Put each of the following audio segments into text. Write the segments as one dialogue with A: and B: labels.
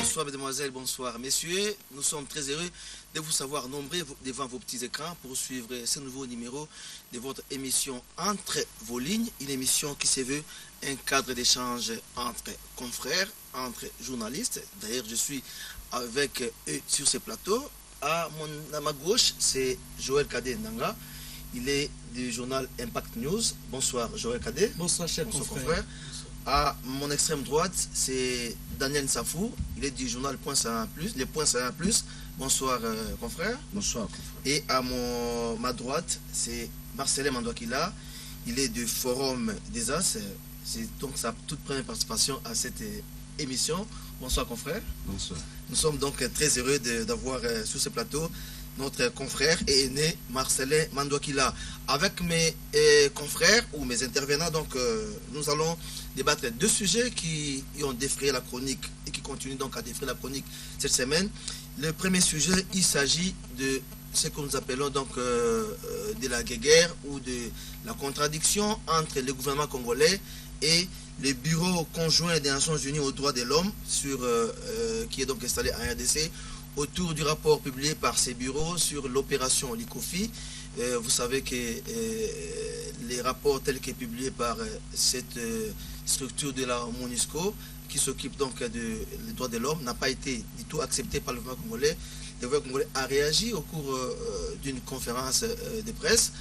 A: Bonsoir mesdemoiselles, bonsoir messieurs. Nous sommes très heureux de vous savoir nombreux devant vos petits écrans pour suivre ce nouveau numéro de votre émission Entre vos lignes, une émission qui se veut un cadre d'échange entre confrères, entre journalistes. D'ailleurs, je suis avec eux sur ce plateau. À ma gauche, c'est Joël Kadé Nanga. Il est du journal Impact News. Bonsoir Joël Kadé.
B: Bonsoir cher confrère.
A: À mon extrême droite, c'est Daniel Nsafou. Il est du journal Point 51+, les Points 51+. Bonsoir confrère.
B: Bonsoir confrère.
A: Et à ma droite, c'est Marcelin Mandouakila. Il est du Forum des As. C'est donc sa toute première participation à cette émission. Bonsoir confrère.
B: Bonsoir.
A: Nous sommes donc très heureux d'avoir sur ce plateau notre confrère et aîné Marcelin Mandouakila. Avec mes confrères ou mes intervenants, donc nous allons débattre deux sujets qui ont défrayé la chronique et qui continuent donc à défrayer la chronique cette semaine. Le premier sujet, il s'agit de ce que nous appelons donc de la guerre ou de la contradiction entre le gouvernement congolais et le bureau conjoint des Nations Unies aux droits de l'homme qui est donc installé à RDC autour du rapport publié par ces bureaux sur l'opération Likofi. Vous savez que les rapports tels que publiés par cette structure de la MONUSCO qui s'occupe donc des droits de l'homme n'a pas été du tout accepté par le gouvernement congolais. Le gouvernement congolais a réagi au cours d'une conférence de presse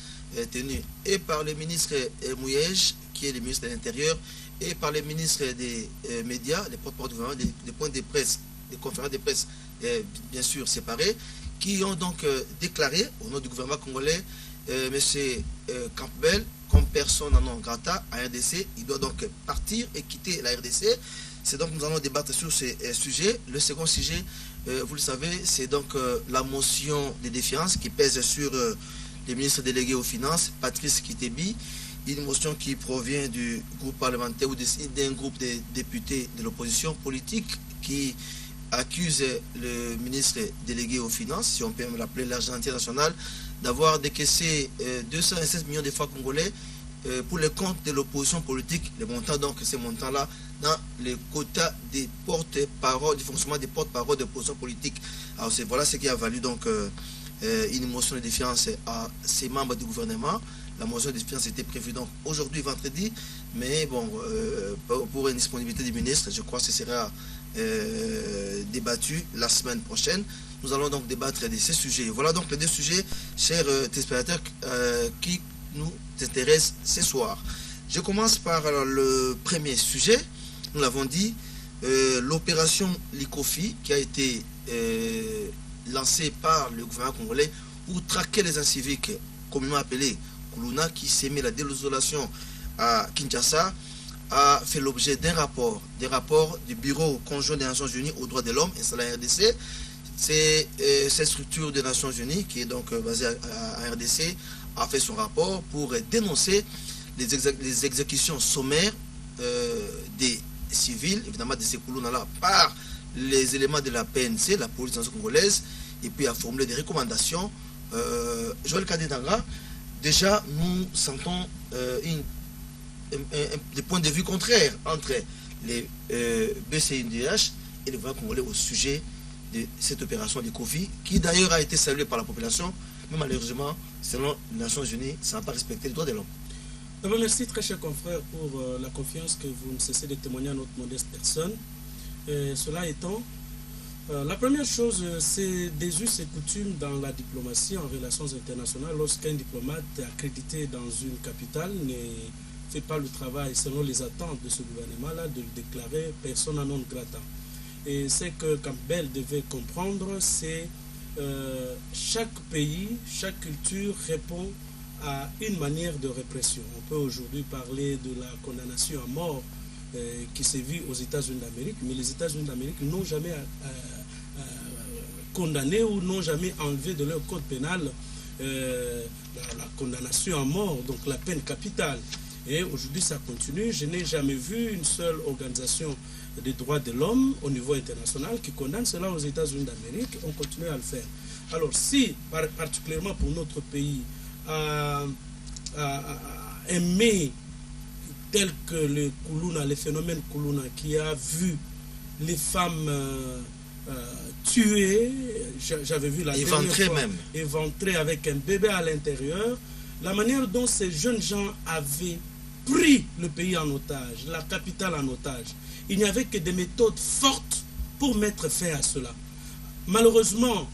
A: tenue et par le ministre Mouyej, qui est le ministre de l'Intérieur, et par les ministres des médias, les porte-parole du gouvernement, des points de presse, des conférences de presse bien sûr séparées, qui ont donc déclaré au nom du gouvernement congolais M. Campbell comme personne non grata à RDC. Il doit donc partir et quitter la RDC. C'est donc nous allons débattre sur ces sujets. Le second sujet, vous le savez, c'est donc la motion de défiance qui pèse sur le ministre délégué aux Finances, Patrice Kitebi. Une motion qui provient du groupe parlementaire ou d'un groupe de députés de l'opposition politique qui accuse le ministre délégué aux Finances, si on peut me l'appeler l'Argentin national, d'avoir décaissé 216 millions de francs congolais pour le compte de l'opposition politique. Le montant, donc, ces montants-là, dans les quotas des porte-parole, du fonctionnement des porte-parole de l'opposition politique. Alors, voilà ce qui a valu donc une motion de défiance à ces membres du gouvernement. La motion de défiance était prévue donc aujourd'hui, vendredi, mais bon, pour une disponibilité du ministre, je crois que ce sera débattu la semaine prochaine. Nous allons donc débattre de ces sujets. Voilà donc les deux sujets, chers téléspectateurs, qui nous intéressent ce soir. Je commence par le premier sujet. Nous l'avons dit, l'opération Likofi qui a été lancée par le gouvernement congolais pour traquer les inciviques, communément appelés Kuluna, qui s'émet la désolation à Kinshasa, a fait l'objet d'un rapport, des rapports du Bureau conjoint des Nations Unies aux droits de l'homme installé à RDC. C'est cette structure des Nations Unies qui est donc basée à RDC a fait son rapport pour dénoncer les exécutions sommaires des civils, évidemment de ces Kuluna-là, par les éléments de la PNC, la police nationale congolaise, et puis a formulé des recommandations. Joël Kadé Nanga, déjà nous sentons des points de vue contraires entre les BCNDH et le gouvernement congolais au sujet de cette opération de Kofi, qui d'ailleurs a été saluée par la population, mais malheureusement, selon les Nations Unies, ça n'a pas respecté les droits de l'homme.
B: Merci très cher confrère pour la confiance que vous ne cessez de témoigner à notre modeste personne. Cela étant, la première chose, c'est des us et coutumes dans la diplomatie en relations internationales. Lorsqu'un diplomate accrédité dans une capitale ne fait pas le travail selon les attentes de ce gouvernement-là, de le déclarer persona non grata. Et ce que Campbell devait comprendre, c'est chaque pays, chaque culture répond à une manière de répression. On peut aujourd'hui parler de la condamnation à mort qui s'est vue aux États-Unis d'Amérique, mais les États-Unis d'Amérique n'ont jamais condamné ou n'ont jamais enlevé de leur code pénal la condamnation à mort, donc la peine capitale. Et aujourd'hui, ça continue. Je n'ai jamais vu une seule organisation des droits de l'homme au niveau international qui condamne cela aux États-Unis d'Amérique. On continue à le faire. Alors, si, particulièrement pour notre pays, aimer tel que le Kuluna, le phénomène Kuluna, qui a vu les femmes tuées, j'avais vu la dernière fois,
A: même.
B: Éventrées avec un bébé à l'intérieur, la manière dont ces jeunes gens avaient pris le pays en otage, la capitale en otage. Il n'y avait que des méthodes fortes pour mettre fin à cela. Malheureusement,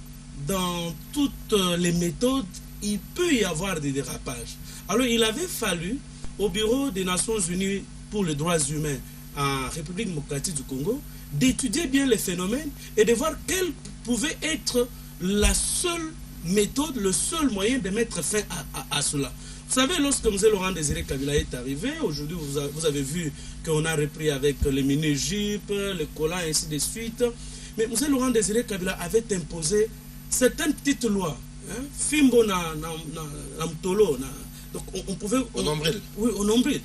B: dans toutes les méthodes, il peut y avoir des dérapages. Alors il avait fallu au Bureau des Nations Unies pour les droits humains en République démocratique du Congo d'étudier bien les phénomènes et de voir quelle pouvait être la seule méthode, le seul moyen de mettre fin à cela. Vous savez, lorsque M. Laurent Désiré Kabila est arrivé, aujourd'hui vous avez vu qu'on a repris avec les mini-jupes, les collants, et ainsi de suite. Mais M. Laurent Désiré Kabila avait imposé certaines petites lois. Fimbo na mtolo. Donc on pouvait...
A: Au nombril.
B: Oui, au nombril.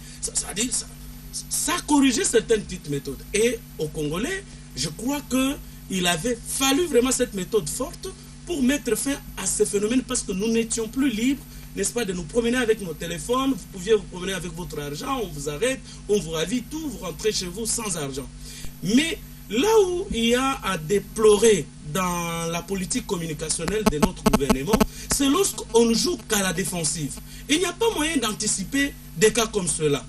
B: Ça corrigeait certaines petites méthodes. Et aux Congolais, je crois qu'il avait fallu vraiment cette méthode forte pour mettre fin à ce phénomène parce que nous n'étions plus libres, n'est-ce pas, de nous promener avec nos téléphones. Vous pouviez vous promener avec votre argent, on vous arrête, on vous ravit tout, vous rentrez chez vous sans argent. Mais là où il y a à déplorer dans la politique communicationnelle de notre gouvernement, c'est lorsqu'on ne joue qu'à la défensive. Il n'y a pas moyen d'anticiper des cas comme cela.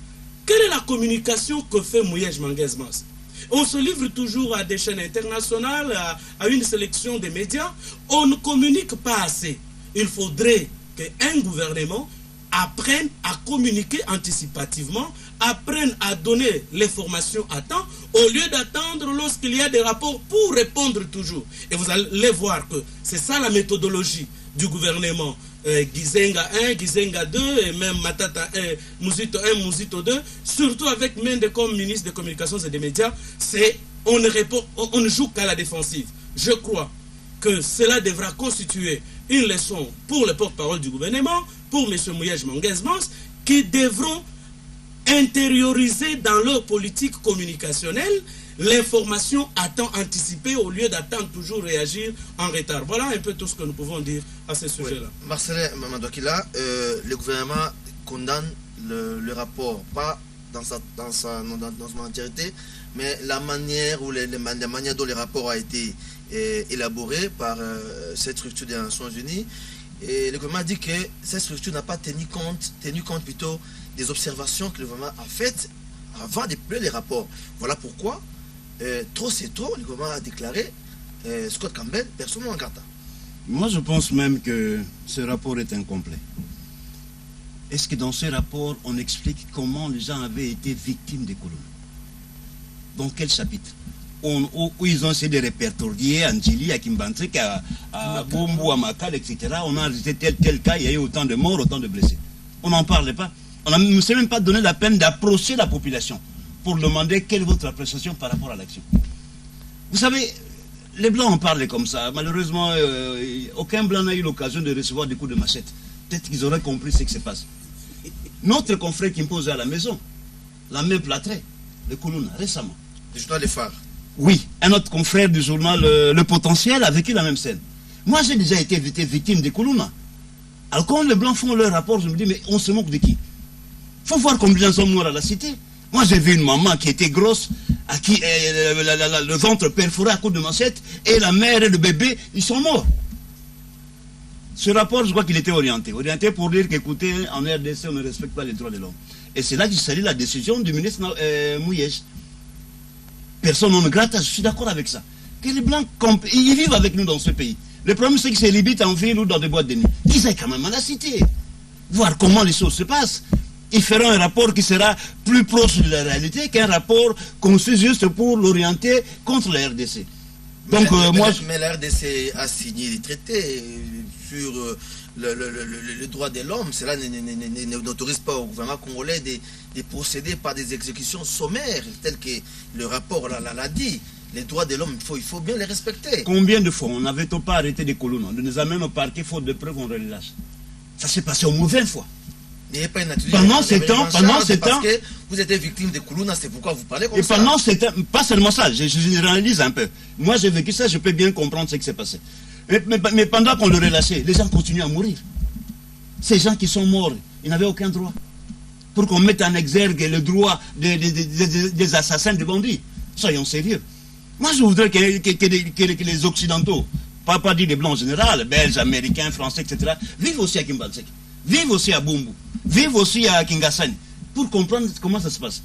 B: Quelle est la communication que fait Mouyej Manguez-Mas? On se livre toujours à des chaînes internationales, à une sélection des médias. On ne communique pas assez. Il faudrait qu'un gouvernement apprenne à communiquer anticipativement, apprenne à donner les formations à temps, au lieu d'attendre lorsqu'il y a des rapports pour répondre toujours. Et vous allez voir que c'est ça la méthodologie du gouvernement. Gizenga 1, Gizenga 2, et même Matata 1, Mouzito 1, Mouzito 2, surtout avec Mende comme ministre des Communications et des Médias, on ne joue qu'à la défensive. Je crois que cela devra constituer une leçon pour le porte-parole du gouvernement, pour M. Mouyej Manguez-Mas, qui devront intérioriser dans leur politique communicationnelle l'information à temps anticipé au lieu d'attendre toujours réagir en retard. Voilà un peu tout ce que nous pouvons dire à ce sujet-là.
A: Oui. Marcel Mandouakila, le gouvernement condamne le rapport, pas dans son entièreté, mais la manière dont le rapport a été élaboré par cette structure des Nations Unies. Et le gouvernement dit que cette structure n'a pas tenu compte plutôt des observations que le gouvernement a faites avant de publier les rapports. Voilà pourquoi, trop c'est trop, le gouvernement a déclaré Scott Campbell, personne non encanta.
C: Moi, je pense même que ce rapport est incomplet. Est-ce que dans ce rapport, on explique comment les gens avaient été victimes des colonies? Dans quel chapitre? Où ils ont essayé de répertorier à Ndjili, à Kimbantek, à Bumbu, à Makal, etc. On a enregistré tel cas, il y a eu autant de morts, autant de blessés. On n'en parle pas. On ne s'est même pas donné la peine d'approcher la population pour demander quelle est votre appréciation par rapport à l'action. Vous savez, les Blancs en parlent comme ça. Malheureusement, aucun Blanc n'a eu l'occasion de recevoir des coups de machette. Peut-être qu'ils auraient compris ce qui se passe. Notre confrère qui me posait à la maison, la main plâtrée, le Koulouna, récemment.
A: Le journal Les Phares.
C: Oui, un autre confrère du journal Le Potentiel a vécu la même scène. Moi, j'ai déjà été victime des Koulouna. Alors quand les Blancs font leur rapport, je me dis, mais on se moque de qui? Il faut voir combien sont morts à la cité. Moi, j'ai vu une maman qui était grosse, à qui le ventre perforé à cause de machette, et la mère et le bébé, ils sont morts. Ce rapport, je crois qu'il était orienté pour dire qu'écoutez, en RDC, on ne respecte pas les droits de l'homme. Et c'est là qu'il s'agit la décision du ministre Mouyej. Personne non grata, je suis d'accord avec ça. Que les Blancs, ils vivent avec nous dans ce pays. Le problème, c'est qu'ils se limitent en ville ou dans des boîtes de nuit. Ils aillent quand même à la cité, voir comment les choses se passent. Ils feront un rapport qui sera plus proche de la réalité qu'un rapport conçu juste pour l'orienter contre la RDC. Donc,
A: mais la RDC a signé des traités sur le droit de l'homme. Cela n'autorise pas au gouvernement congolais de procéder par des exécutions sommaires, telles que le rapport l'a dit. Les droits de l'homme, il faut bien les respecter.
C: Combien de fois on n'avait pas arrêté des colons? On nous amène au parquet, faute de preuves, on les relâche. Ça s'est passé au moins 20 fois. Pendant ce temps,
A: parce que vous êtes victime de Koulouna, c'est pourquoi vous parlez comme ça.
C: Et pendant ce temps, pas seulement ça, je généralise un peu. Moi j'ai vécu ça, je peux bien comprendre ce qui s'est passé. Mais pendant qu'on le relâchait, les gens continuent à mourir. Ces gens qui sont morts, ils n'avaient aucun droit. Pour qu'on mette en exergue le droit des assassins, des bandits. Soyons sérieux. Moi, je voudrais que les Occidentaux, pas dire les Blancs en général, Belges, Américains, Français, etc., vivent aussi à Kimbalsek, vivent aussi à Bumbu, vivent aussi à Kingasani, pour comprendre comment ça se passe.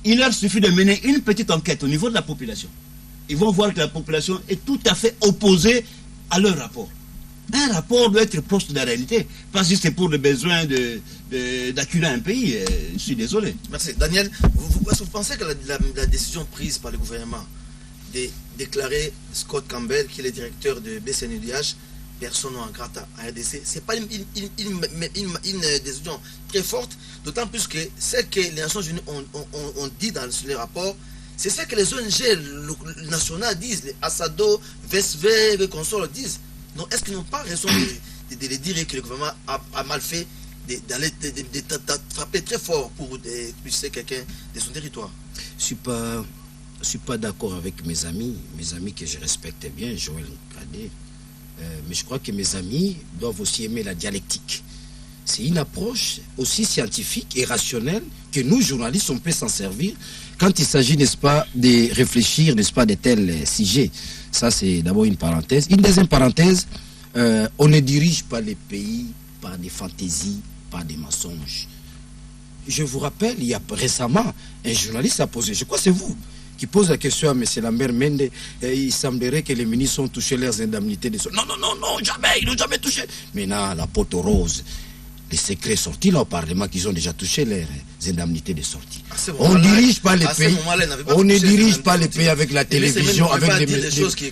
C: Il leur suffit de mener une petite enquête au niveau de la population. Ils vont voir que la population est tout à fait opposée à leur rapport. Un rapport doit être proche de la réalité. Pas si c'est pour le besoin d'acculer un pays. Je suis désolé.
A: Merci. Daniel, est-ce que vous pensez que la décision prise par le gouvernement de déclarer Scott Campbell, qui est le directeur de BCNUDH, personne non grata à RDC, c'est pas une décision très forte, d'autant plus que ce que les Nations Unies ont dit dans les rapports, c'est ce que les ONG nationales disent, les Assado, VSV, les consorts disent. Donc est-ce qu'ils n'ont pas raison de dire que le gouvernement a mal fait de frapper très fort pour expulser quelqu'un de son territoire?
D: Je suis pas d'accord avec mes amis que je respecte bien, Joël Cadet. Mais je crois que mes amis doivent aussi aimer la dialectique. C'est une approche aussi scientifique et rationnelle que nous, journalistes, on peut s'en servir quand il s'agit, n'est-ce pas, de réfléchir, n'est-ce pas, de tels sujets. Ça, c'est d'abord une parenthèse. Une deuxième parenthèse, on ne dirige pas les pays par des fantaisies, par des mensonges. Je vous rappelle, il y a récemment, un journaliste a posé, je crois que c'est vous, qui pose la question à M. Lambert Mende, il semblerait que les ministres ont touché leurs indemnités. Non, jamais, ils n'ont jamais touché. Maintenant, la pote rose, les secrets sortis là au Parlement qu'ils ont déjà touché leurs indemnités de sortie. On ne dirige pas les pays, on ne dirige pas les pays avec la télévision, avec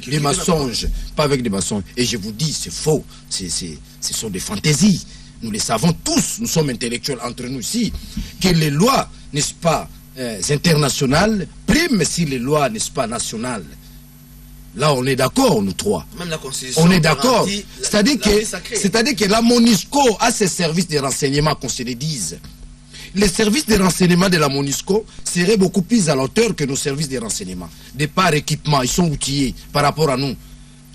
D: des mensonges, pas avec des mensonges. Et je vous dis, c'est faux, ce sont des fantaisies. Nous les savons tous, nous sommes intellectuels entre nous ici, que les lois, n'est-ce pas, internationales priment si les lois, n'est-ce pas, nationales. Là, on est d'accord, nous trois.
A: Même la Constitution.
D: On est d'accord. C'est-à-dire que la MONUSCO a ses services de renseignement, qu'on se le dise. Les services de renseignement de la MONUSCO seraient beaucoup plus à la hauteur que nos services de renseignement. De par équipement, ils sont outillés par rapport à nous.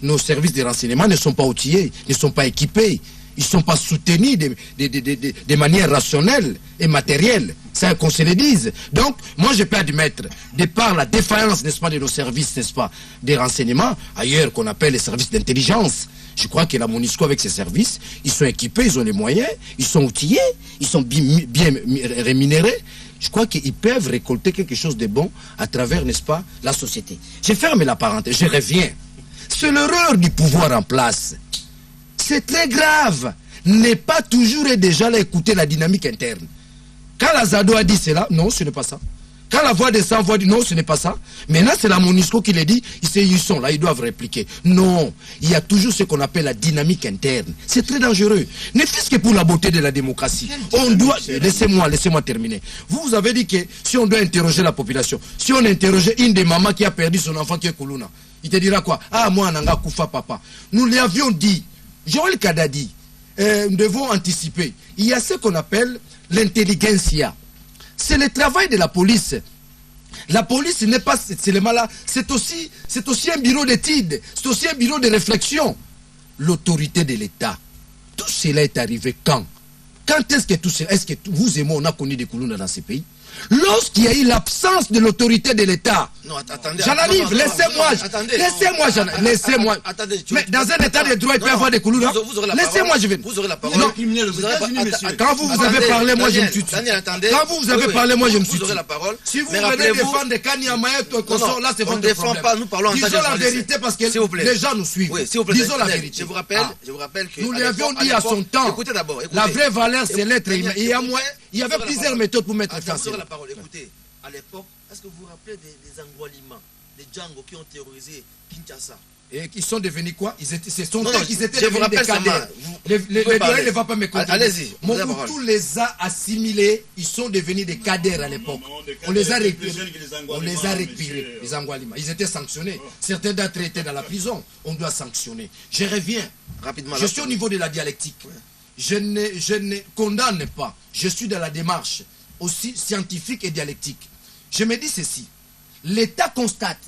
D: Nos services de renseignement ne sont pas outillés, ne sont pas équipés. Ils ne sont pas soutenus de manière rationnelle et matérielle. C'est qu'on se le dise. Donc, moi, je peux admettre, de par la défaillance, n'est-ce pas, de nos services, n'est-ce pas, des renseignements, ailleurs qu'on appelle les services d'intelligence. Je crois que la MONUSCO, avec ses services, ils sont équipés, ils ont les moyens, ils sont outillés, ils sont bien rémunérés. Je crois qu'ils peuvent récolter quelque chose de bon à travers, n'est-ce pas, la société. Je ferme la parenthèse, je reviens. C'est l'erreur du pouvoir en place. C'est très grave. N'est pas toujours et déjà là écouter la dynamique interne. Quand Azado a dit cela, non, ce n'est pas ça. Quand la voix des sans-voix dit non, ce n'est pas ça. Maintenant, c'est la MONUSCO qui le dit, ils sont là, ils doivent répliquer. Non, il y a toujours ce qu'on appelle la dynamique interne. C'est très dangereux. Ne fût-ce que pour la beauté de la démocratie. On doit... Laissez-moi terminer. Vous avez dit que si on doit interroger la population, si on interrogeait une des mamans qui a perdu son enfant qui est Koulouna, il te dira quoi? Ah, moi, Nanga Koufa, papa. Nous lui avions dit, Joël Kadadi, nous devons anticiper. Il y a ce qu'on appelle l'intelligentsia. C'est le travail de la police. La police n'est pas seulement là, c'est aussi un bureau d'études, c'est aussi un bureau de réflexion. L'autorité de l'État. Tout cela est arrivé quand? Quand est-ce que tout cela, est-ce que vous et moi on a connu des Koulouna dans ces pays? Lorsqu'il y a eu l'absence de l'autorité de l'État.
A: Non, attendez.
D: J'en arrive, laissez-moi. Mais dans un état de droit, il peut y avoir des Koulouna. Laissez-moi, je vais.
A: Vous aurez la parole.
D: Quand vous avez parlé, moi je me suis tué. Quand vous avez parlé, moi je me suis tué.
A: Vous aurez la parole.
D: Si vous venez défendre Kanya Maët ou Konsor, là c'est votre problème.
A: Pas, nous parlons en tant que
D: disons la vérité parce que les gens nous suivent.
A: Oui, s'il vous plaît.
D: Disons la vérité.
A: Je vous rappelle que.
D: Nous l'avions dit à son temps.
A: Écoutez d'abord.
D: La vraie valeur, c'est l'être humain. Il y avait plusieurs méthodes pour mettre fin à ça.
A: Écoutez, à l'époque, est-ce que vous vous rappelez des Angolimans, des Django qui ont terrorisé Kinshasa?
D: Et qui sont devenus quoi? Ils étaient
A: je vous rappelle ça.
D: Les doigts ne vont pas me contrôler.
A: Allez-y.
D: Mobutu les a assimilés, ils sont devenus des cadres à l'époque. On les a récupérés. Les Angolimans. Ils étaient sanctionnés. Certains d'entre eux étaient dans la prison. On doit sanctionner. Je reviens.
A: Rapidement.
D: Je suis au niveau de la dialectique. Je ne condamne pas. Je suis dans la démarche aussi scientifique et dialectique. Je me dis ceci. L'État constate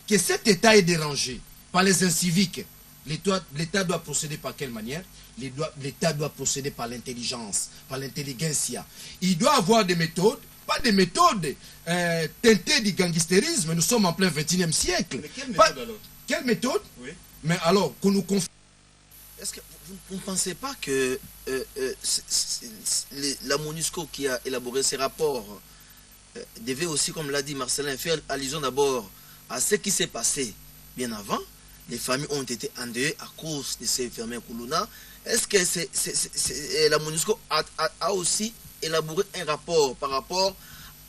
D: que cet État est dérangé par les inciviques. L'État doit procéder par quelle manière? L'État doit procéder par l'intelligence, par l'intelligentsia. Il doit avoir des méthodes pas des méthodes teintées du gangstérisme. Nous sommes en plein 21e siècle.
A: Mais quelle méthode alors?
D: Quelle méthode?
A: Oui.
D: Mais alors, qu'on nous confie.
A: Est-ce que vous ne pensez pas que la MONUSCO qui a élaboré ces rapports devait aussi, comme l'a dit Marcelin, faire allusion d'abord à ce qui s'est passé bien avant? Les familles ont été endeuillées à cause de ces fermiers Koulouna. Est-ce que la MONUSCO a aussi élaboré un rapport par rapport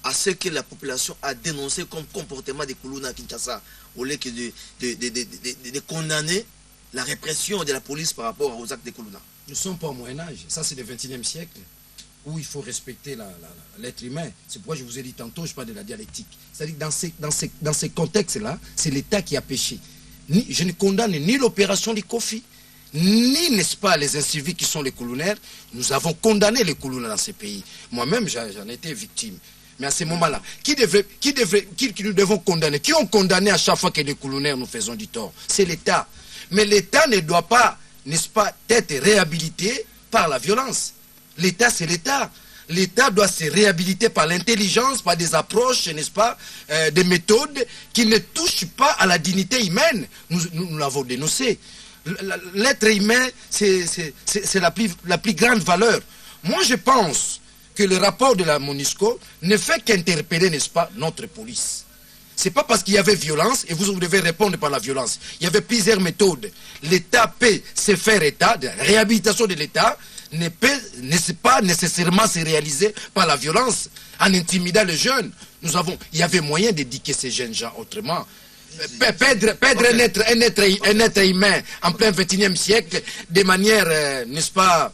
A: à ce que la population a dénoncé comme comportement des Koulouna à Kinshasa, au lieu que de condamner la répression de la police par rapport aux actes des Koulouna?
D: Nous ne sommes pas au Moyen-Âge. Ça, c'est le 21e siècle, où il faut respecter l'être humain. C'est pourquoi je vous ai dit tantôt, je parle de la dialectique. C'est-à-dire que dans ces contextes-là, c'est l'État qui a péché. Je ne condamne ni l'opération du Kofi, ni, n'est-ce pas, les incivils qui sont les Koulounaires. Nous avons condamné les Koulouna dans ces pays. Moi-même, j'en ai été victime. Mais à ce moment-là, qui nous devons condamner? Qui ont condamné à chaque fois que les Koulounaires nous faisons du tort? C'est l'État. Mais l'État ne doit pas, n'est-ce pas, être réhabilité par la violence. L'État, c'est l'État. L'État doit se réhabiliter par l'intelligence, par des approches, n'est-ce pas, des méthodes qui ne touchent pas à la dignité humaine. Nous l'avons dénoncé. L'être humain, c'est la plus grande valeur. Moi, je pense que le rapport de la MONUSCO ne fait qu'interpeller, n'est-ce pas, notre police. C'est pas parce qu'il y avait violence et vous devez répondre par la violence. Il y avait plusieurs méthodes. L'État peut se faire État, la réhabilitation de l'État ne sait pas nécessairement se réaliser par la violence, en intimidant les jeunes. Il y avait moyen d'éduquer ces jeunes gens autrement. Perdre un être humain en plein 21e siècle de manière, n'est-ce pas,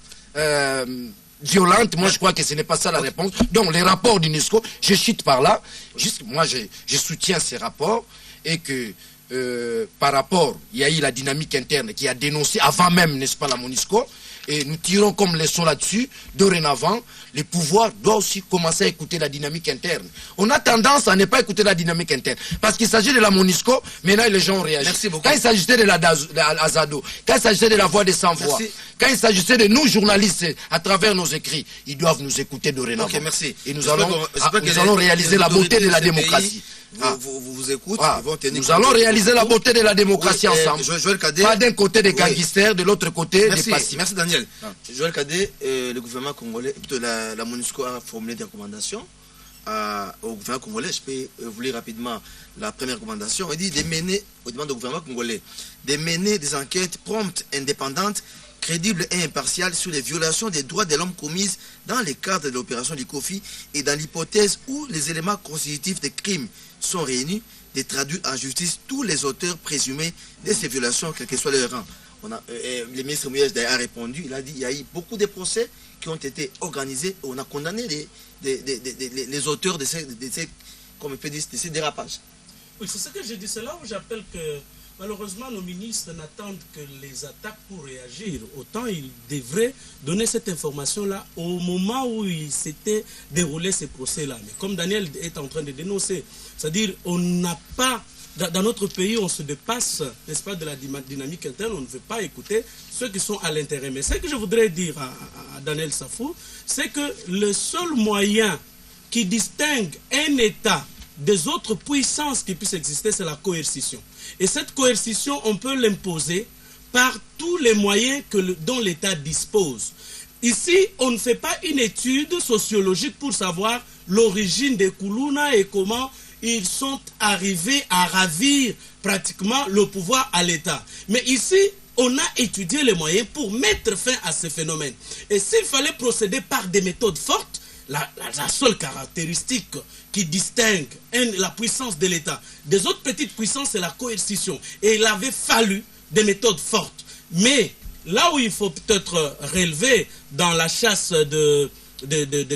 D: violente, moi je crois que ce n'est pas ça la réponse. Donc les rapports d'UNESCO, je chute par là, moi je soutiens ces rapports et que par rapport, il y a eu la dynamique interne qui a dénoncé avant même, n'est-ce pas, la MONUSCO, et nous tirons comme leçon là-dessus. Dorénavant, le pouvoir doit aussi commencer à écouter la dynamique interne. On a tendance à ne pas écouter la dynamique interne. Parce qu'il s'agit de la MONUSCO, maintenant les gens ont réagi. Quand il s'agissait de la Azado, quand il s'agissait de la voix des sans-voix, quand il s'agissait de nous, journalistes, à travers nos écrits, ils doivent nous écouter dorénavant.
A: Ok, merci.
D: Et nous allons réaliser la beauté de la démocratie.
A: Vous écoutent, ils vont tenir.
D: Nous allons réaliser la beauté de la démocratie ensemble.
A: Joël Cadet,
D: pas d'un côté des gangsters, de l'autre côté des passifs.
A: Merci Daniel. Joël Cadet, le gouvernement congolais, plutôt la MONUSCO a formulé des recommandations au gouvernement congolais. Je peux vous lire rapidement la première recommandation. Il dit de mener, au demande au gouvernement congolais, de mener des enquêtes promptes, indépendantes, crédibles et impartiales sur les violations des droits de l'homme commises dans le cadre de l'opération du Kofi et dans l'hypothèse où les éléments constitutifs des crimes sont réunis, de traduire en justice tous les auteurs présumés de ces violations, quel que soit leur rang. Le ministre Mouyej a répondu, il a dit qu'il y a eu beaucoup de procès qui ont été organisés et on a condamné les auteurs de ces dérapages.
B: Oui, c'est ce que j'ai dit. C'est là où j'appelle que malheureusement nos ministres n'attendent que les attaques pour réagir. Autant ils devraient donner cette information-là au moment où il s'était déroulé ces procès-là. Mais comme Daniel est en train de dénoncer, c'est-à-dire on n'a pas... Dans notre pays, on se dépasse, n'est-ce pas, de la dynamique interne, on ne veut pas écouter ceux qui sont à l'intérieur. Mais ce que je voudrais dire à Daniel Safou, c'est que le seul moyen qui distingue un État des autres puissances qui puissent exister, c'est la coercition. Et cette coercition, on peut l'imposer par tous les moyens dont l'État dispose. Ici, on ne fait pas une étude sociologique pour savoir l'origine des Koulouna et comment ils sont arrivés à ravir pratiquement le pouvoir à l'État. Mais ici, on a étudié les moyens pour mettre fin à ce phénomène. Et s'il fallait procéder par des méthodes fortes, la seule caractéristique qui distingue la puissance de l'État des autres petites puissances, c'est la coercition. Et il avait fallu des méthodes fortes. Mais là où il faut peut-être relever dans la chasse de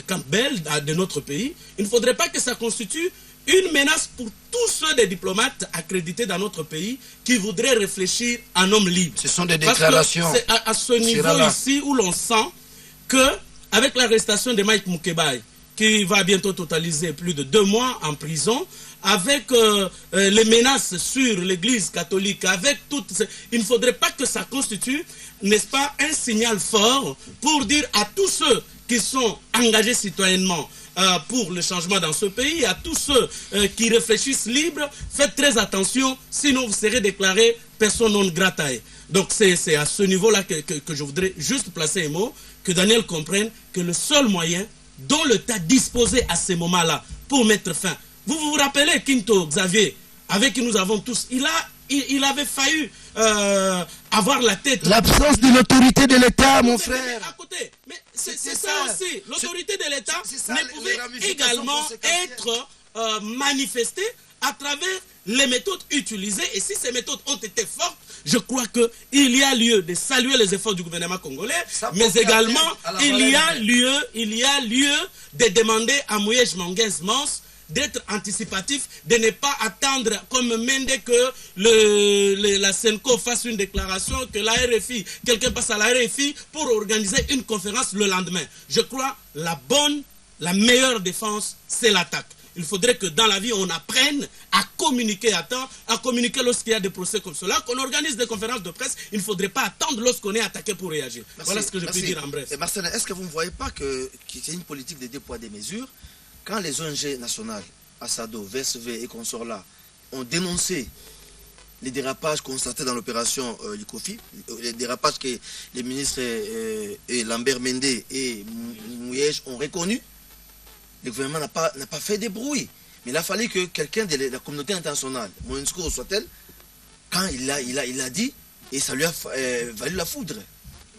B: Campbell de notre pays, il ne faudrait pas que ça constitue une menace pour tous ceux des diplomates accrédités dans notre pays qui voudraient réfléchir en homme libre.
D: Ce sont des déclarations.
B: C'est à ce niveau ici où l'on sent que, avec l'arrestation de Mike Mukebai, qui va bientôt totaliser plus de 2 mois en prison, avec les menaces sur l'Église catholique, avec toutes, il ne faudrait pas que ça constitue, n'est-ce pas, un signal fort pour dire à tous ceux qui sont engagés citoyennement pour le changement dans ce pays. À tous ceux qui réfléchissent libres, faites très attention, sinon vous serez déclaré personne non grata. Donc c'est à ce niveau-là que je voudrais juste placer un mot, que Daniel comprenne que le seul moyen dont l'État disposait à ce moment-là pour mettre fin. Vous vous rappelez Quinto Xavier, avec qui nous avons tous, il avait failli avoir la tête.
D: L'absence de l'autorité de l'État, mon frère.
B: À côté. Mais c'est ça aussi. L'autorité de l'État ne pouvait également être manifestée à travers les méthodes utilisées. Et si ces méthodes ont été fortes, je crois qu'il y a lieu de saluer les efforts du gouvernement congolais, mais également il y a lieu de demander à Mouyej Manguez Mons d'être anticipatif, de ne pas attendre comme Mende que la Senco fasse une déclaration, que la RFI, quelqu'un passe à la RFI pour organiser une conférence le lendemain. Je crois la meilleure défense, c'est l'attaque. Il faudrait que dans la vie, on apprenne à communiquer à temps, à communiquer lorsqu'il y a des procès comme cela, qu'on organise des conférences de presse. Il ne faudrait pas attendre lorsqu'on est attaqué pour réagir. Merci, voilà ce que je peux dire en bref.
A: Et Marcel, est-ce que vous ne voyez pas qu'il y a une politique de deux poids, deux mesures? Quand les ONG nationales, Assado, VSV et consorts là, ont dénoncé les dérapages constatés dans l'opération Likofi, les dérapages que les ministres Lambert Mende et Mouyej ont reconnus, le gouvernement n'a pas fait de bruit. Mais il a fallu que quelqu'un de la communauté internationale, Monusco soit-elle, quand il a dit, et ça lui a valu la foudre.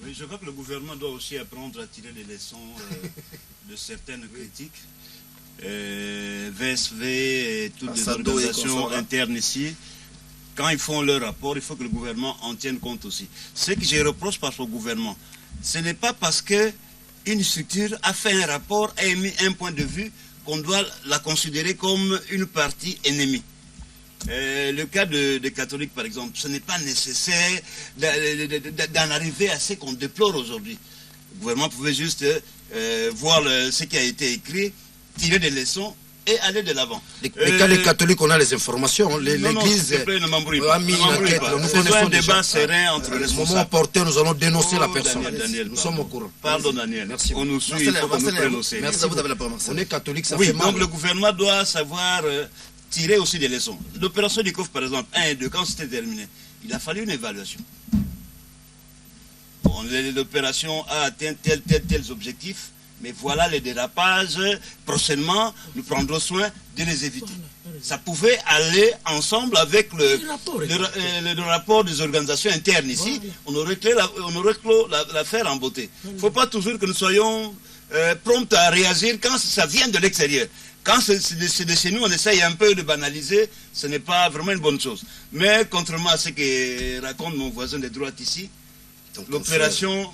C: Oui, je crois que le gouvernement doit aussi apprendre à tirer les leçons de certaines critiques. VSV et toutes les organisations internes ici, quand ils font leur rapport, il faut que le gouvernement en tienne compte aussi. Ce que je reproche par ce gouvernement, ce n'est pas parce que une structure a fait un rapport, a émis un point de vue, qu'on doit la considérer comme une partie ennemie. Le cas des catholiques, par exemple, ce n'est pas nécessaire d'en arriver à ce qu'on déplore aujourd'hui. Le gouvernement pouvait juste voir ce qui a été écrit, tirer des leçons et aller de l'avant.
D: Les cas des catholiques, on a les informations. L'Église
C: a mis une enquête. Nous faisons un débat serein entre les responsables.
D: Au moment opportun, nous allons dénoncer la personne.
C: Daniel,
D: nous sommes au courant.
C: Pardon, Daniel.
D: Merci.
C: On nous suit, il faut qu'on nous prenne au sérieux.
D: Merci, vous avez la parole. On est catholique, ça fait mal.
C: Donc le gouvernement doit savoir tirer aussi des leçons. L'opération du coffre, par exemple, 1 et 2, quand c'était terminé, il a fallu une évaluation. Bon, l'opération a atteint tels objectifs. Mais voilà les dérapages, prochainement, nous prendrons soin de les éviter. Ça pouvait aller ensemble avec le rapport des organisations internes ici. On aurait clos l'affaire en beauté. Il ne faut pas toujours que nous soyons prompts à réagir quand ça vient de l'extérieur. Quand c'est de chez nous, on essaye un peu de banaliser, ce n'est pas vraiment une bonne chose. Mais contrairement à ce que raconte mon voisin de droite ici, l'opération...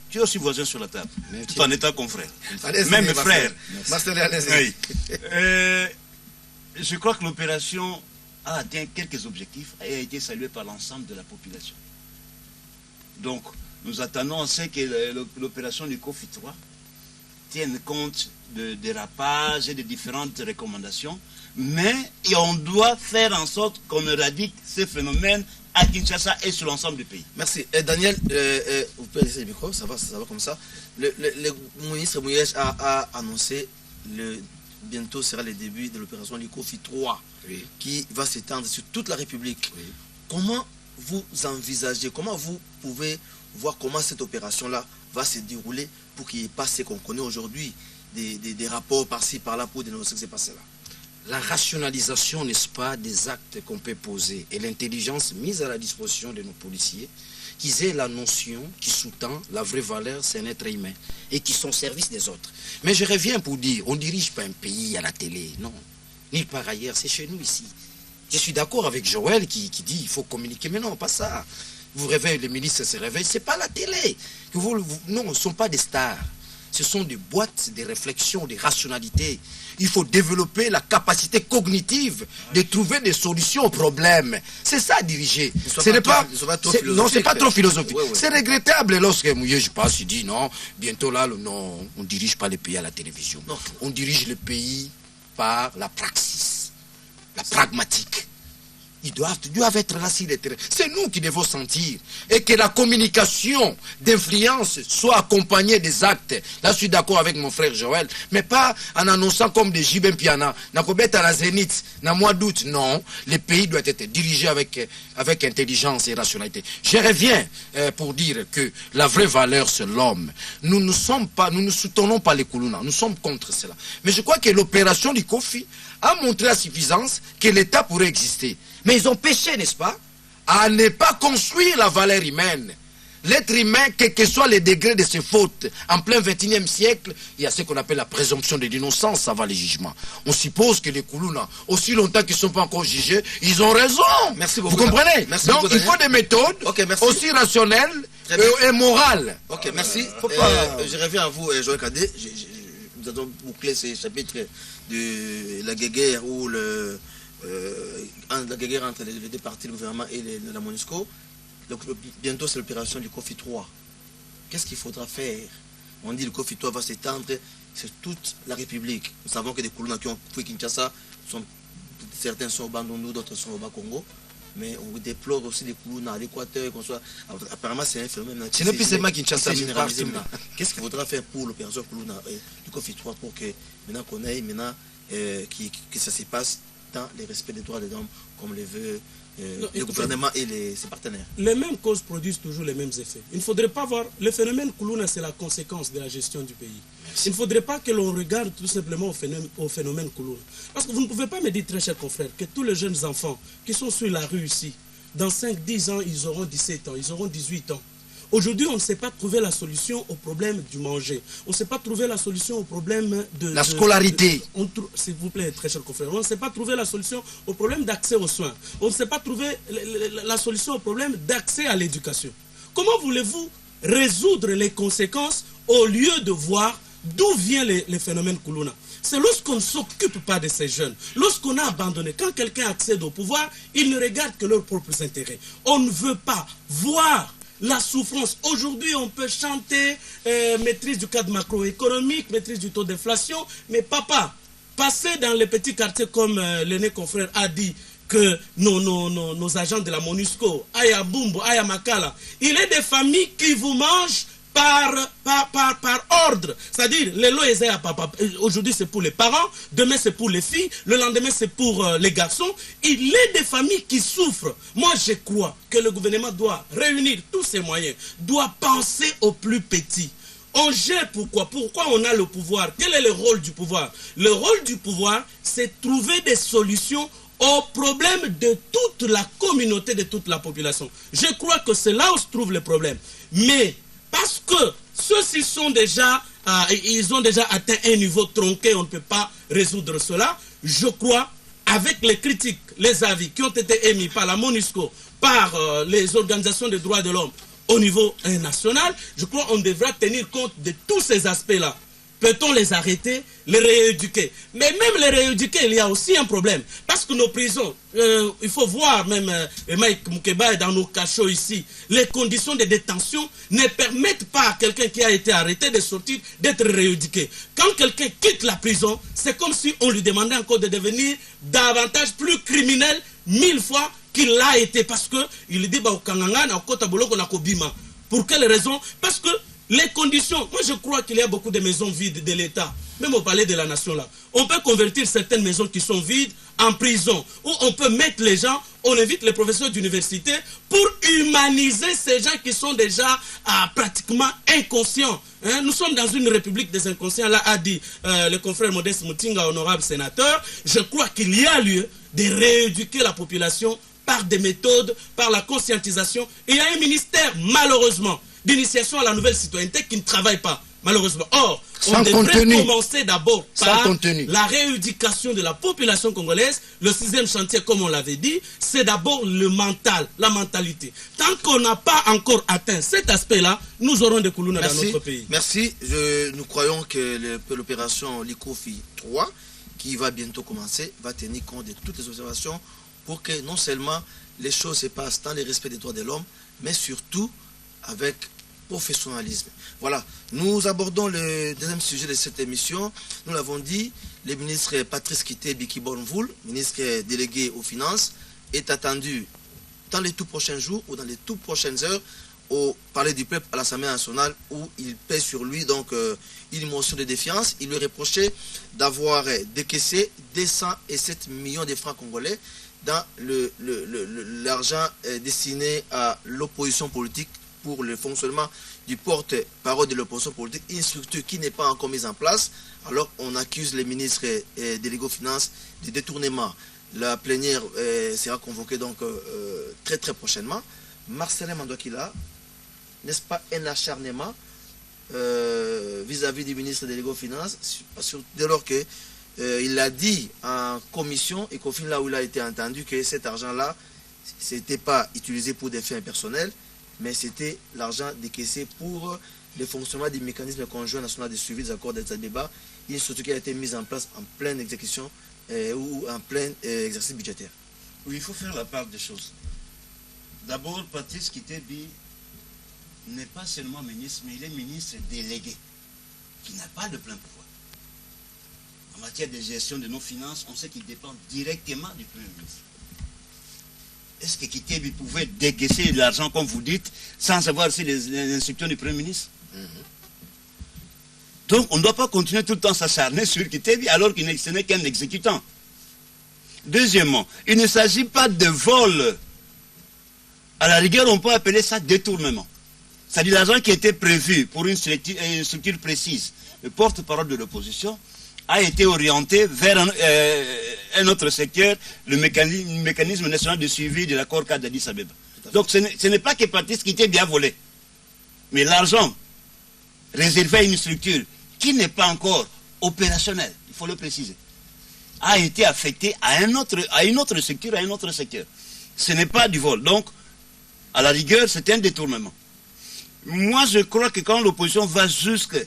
C: Tu es aussi voisin sur la table, tout en étant confrère. Même frère. Oui. Je crois que l'opération a atteint quelques objectifs et a été saluée par l'ensemble de la population. Donc, nous attendons à ce que l'opération du COFI 3 tienne compte de dérapages et de différentes recommandations, mais on doit faire en sorte qu'on éradique ces phénomènes à Kinshasa et sur l'ensemble du pays.
A: Merci. Daniel, vous pouvez laisser le micro, ça va comme ça. Le ministre Mouyej a annoncé bientôt sera le début de l'opération Likofi 3, qui va s'étendre sur toute la République. Oui. Comment vous envisagez, comment vous pouvez voir comment cette opération-là va se dérouler pour qu'il n'y ait pas ce qu'on connaît aujourd'hui, des rapports par-ci, par-là pour dénoncer ce qui s'est passé là?
D: La rationalisation, n'est-ce pas, des actes qu'on peut poser et l'intelligence mise à la disposition de nos policiers, qu'ils aient la notion qui sous-tend la vraie valeur, c'est un être humain et qui sont au service des autres. Mais je reviens pour dire, on ne dirige pas un pays à la télé, non. Nulle part ailleurs, c'est chez nous ici. Je suis d'accord avec Joël qui dit il faut communiquer, mais non, pas ça. Vous réveillez, le ministre se réveille, c'est pas la télé. Non, ce ne sont pas des stars. Ce sont des boîtes, des réflexions, des rationalités. Il faut développer la capacité cognitive de trouver des solutions aux problèmes. C'est ça, diriger. Ce n'est pas trop philosophique. Oui. C'est regrettable lorsque Mouyej, je pense, il dit non, bientôt là, non, on ne dirige pas le pays à la télévision. Non. On dirige le pays par la praxis, la pragmatique. ils doivent être là sur le terrain. C'est nous qui devons sentir. Et que la communication d'influence soit accompagnée des actes. Là, je suis d'accord avec mon frère Joël. Mais pas en annonçant comme des Jibem Piana. Nakobet à la Zénith, na mois d'août. Non. Le pays doit être dirigé avec intelligence et rationalité. Je reviens pour dire que la vraie valeur, c'est l'homme. Nous ne soutenons pas les Koulouna. Nous sommes contre cela. Mais je crois que l'opération du Kofi a montré à suffisance que l'État pourrait exister. Mais ils ont péché, n'est-ce pas, à ne pas construire la valeur humaine. L'être humain, quel que soit les degrés de ses fautes, en plein 21e siècle, il y a ce qu'on appelle la présomption de l'innocence avant les jugements. On suppose que les Koulouna, aussi longtemps qu'ils ne sont pas encore jugés, ils ont raison.
A: Merci beaucoup.
D: Vous comprenez?
A: Merci
D: Donc
A: beaucoup,
D: il faut des méthodes aussi rationnelles et morales.
A: Ok, merci. Je reviens à vous, Joël Cadet. Nous avons bouclé ces chapitres de la guerre ou la guerre entre les deux partis, le gouvernement et la MONUSCO. Donc bientôt c'est l'opération du Kofi 3. Qu'est-ce qu'il faudra faire? On dit que le Kofi 3 va s'étendre sur toute la République. Nous savons que des Koulouna qui ont fui Kinshasa, certains sont au Bandundu, d'autres sont au Bas-Congo. Mais on déplore aussi des Koulouna à l'Équateur. Apparemment c'est un phénomène.
D: Ce n'est plus seulement Kinshasa, mais partout.
A: Qu'est-ce qu'il faudra faire pour l'opération Koulouna du Kofi 3 pour que maintenant qu'on aille, que ça se passe dans le respect des droits de l'homme comme le veut le gouvernement et ses partenaires.
B: Les mêmes causes produisent toujours les mêmes effets. Il ne faudrait pas voir... Le phénomène Koulouna, c'est la conséquence de la gestion du pays. Merci. Il ne faudrait pas que l'on regarde tout simplement au phénomène Koulouna. Parce que vous ne pouvez pas me dire, très chers confrères, que tous les jeunes enfants qui sont sur la rue ici, dans 5-10 ans, ils auront 17 ans, ils auront 18 ans. Aujourd'hui, on ne sait pas trouver la solution au problème du manger. On ne sait pas trouver la solution au problème de...
D: La scolarité.
B: S'il vous plaît, très chers confrères. On ne sait pas trouver la solution au problème d'accès aux soins. On ne sait pas trouver la solution au problème d'accès à l'éducation. Comment voulez-vous résoudre les conséquences au lieu de voir d'où vient les phénomènes Koulouna? C'est lorsqu'on ne s'occupe pas de ces jeunes, lorsqu'on a abandonné, quand quelqu'un accède au pouvoir, il ne regarde que leurs propres intérêts. On ne veut pas voir la souffrance. Aujourd'hui, on peut chanter maîtrise du cadre macroéconomique, maîtrise du taux d'inflation, mais papa, passer dans les petits quartiers comme l'aîné confrère a dit que nos agents de la MONUSCO, Aya Bumbo, Aya Makala, il est des familles qui vous mangent par ordre. C'est-à-dire, les lois, aujourd'hui c'est pour les parents, demain c'est pour les filles, le lendemain c'est pour les garçons. Il est des familles qui souffrent. Moi, je crois que le gouvernement doit réunir tous ses moyens, doit penser aux plus petits. On gère pourquoi? Pourquoi on a le pouvoir? Quel est le rôle du pouvoir? Le rôle du pouvoir, c'est trouver des solutions aux problèmes de toute la communauté, de toute la population. Je crois que c'est là où se trouve le problème. Mais parce que ceux-ci sont déjà, ils ont déjà atteint un niveau tronqué, on ne peut pas résoudre cela. Je crois, avec les critiques, les avis qui ont été émis par la MONUSCO, par les organisations des droits de l'homme au niveau national, je crois qu'on devra tenir compte de tous ces aspects-là. Peut-on les arrêter, les rééduquer? Mais même les rééduquer, il y a aussi un problème. Parce que nos prisons, il faut voir même Mike Moukeba dans nos cachots ici, les conditions de détention ne permettent pas à quelqu'un qui a été arrêté de sortir, d'être rééduqué. Quand quelqu'un quitte la prison, c'est comme si on lui demandait encore de devenir davantage plus criminel 1000 fois qu'il l'a été. Parce qu'il dit, pour quelle raison? Parce que les conditions, moi je crois qu'il y a beaucoup de maisons vides de l'État, même au palais de la nation là. On peut convertir certaines maisons qui sont vides en prison, où on peut mettre les gens, on invite les professeurs d'université pour humaniser ces gens qui sont déjà pratiquement inconscients. Hein? Nous sommes dans une république des inconscients, là a dit le confrère Modeste Moutinga, honorable sénateur. Je crois qu'il y a lieu de rééduquer la population par des méthodes, par la conscientisation. Et il y a un ministère, malheureusement, d'initiation à la nouvelle citoyenneté qui ne travaille pas, malheureusement. Or, on devrait commencer d'abord par la rééducation de la population congolaise. Le 6e chantier, comme on l'avait dit, c'est d'abord le mental, la mentalité. Tant qu'on n'a pas encore atteint cet aspect-là, nous aurons des Koulouna dans notre pays.
A: Merci. Nous croyons que l'opération Likofi 3, qui va bientôt commencer, va tenir compte de toutes les observations pour que non seulement les choses se passent dans le respect des droits de l'homme, mais surtout avec professionnalisme. Voilà, nous abordons le deuxième sujet de cette émission. Nous l'avons dit, le ministre Patrice Kité Biki Bonvoul, ministre délégué aux finances, est attendu dans les tout prochains jours ou dans les tout prochaines heures au Palais du Peuple à l'Assemblée nationale, où il pèse sur lui donc une motion de défiance. Il lui reprochait d'avoir décaissé 207 millions de francs congolais dans l'argent destiné à l'opposition politique pour le fonctionnement du porte-parole de l'opposition politique, une structure qui n'est pas encore mise en place. Alors on accuse les ministres délégués aux finances de détournement. La plénière sera convoquée donc très prochainement. Marcellin Mandoakila, n'est-ce pas un acharnement vis-à-vis du ministre délégué aux finances, dès lors que il a dit en commission, et qu'au fin là où il a été entendu, que cet argent-là, ce n'était pas utilisé pour des fins personnelles, mais c'était l'argent décaissé pour le fonctionnement du mécanisme conjoint national de suivi des accords d'Addis-Abeba, une structure qui a été mise en place en pleine exécution ou en plein exercice budgétaire.
C: Oui, il faut faire la part des choses. D'abord, Patrice Kitebi n'est pas seulement ministre, mais il est ministre délégué, qui n'a pas de plein pouvoir. En matière de gestion de nos finances, on sait qu'il dépend directement du Premier ministre. Est-ce que Kitebi pouvait décaisser de l'argent, comme vous dites, sans savoir si les instructions du Premier ministre? Donc, on ne doit pas continuer tout le temps s'acharner sur Kitebi alors qu'il n'est qu'un exécutant. Deuxièmement, il ne s'agit pas de vol. À la rigueur, on peut appeler ça détournement. C'est-à-dire l'argent qui était prévu pour une structure précise, le porte-parole de l'opposition, a été orienté vers un autre secteur, le mécanisme national de suivi de l'accord cadre d'Addis-Abeba. Donc ce n'est pas que Patrice qui était bien volé, mais l'argent réservé à une structure qui n'est pas encore opérationnelle, il faut le préciser, a été affecté à une autre structure, à un autre secteur. Ce n'est pas du vol. Donc, à la rigueur, c'est un détournement. Moi, je crois que quand l'opposition va jusqu'à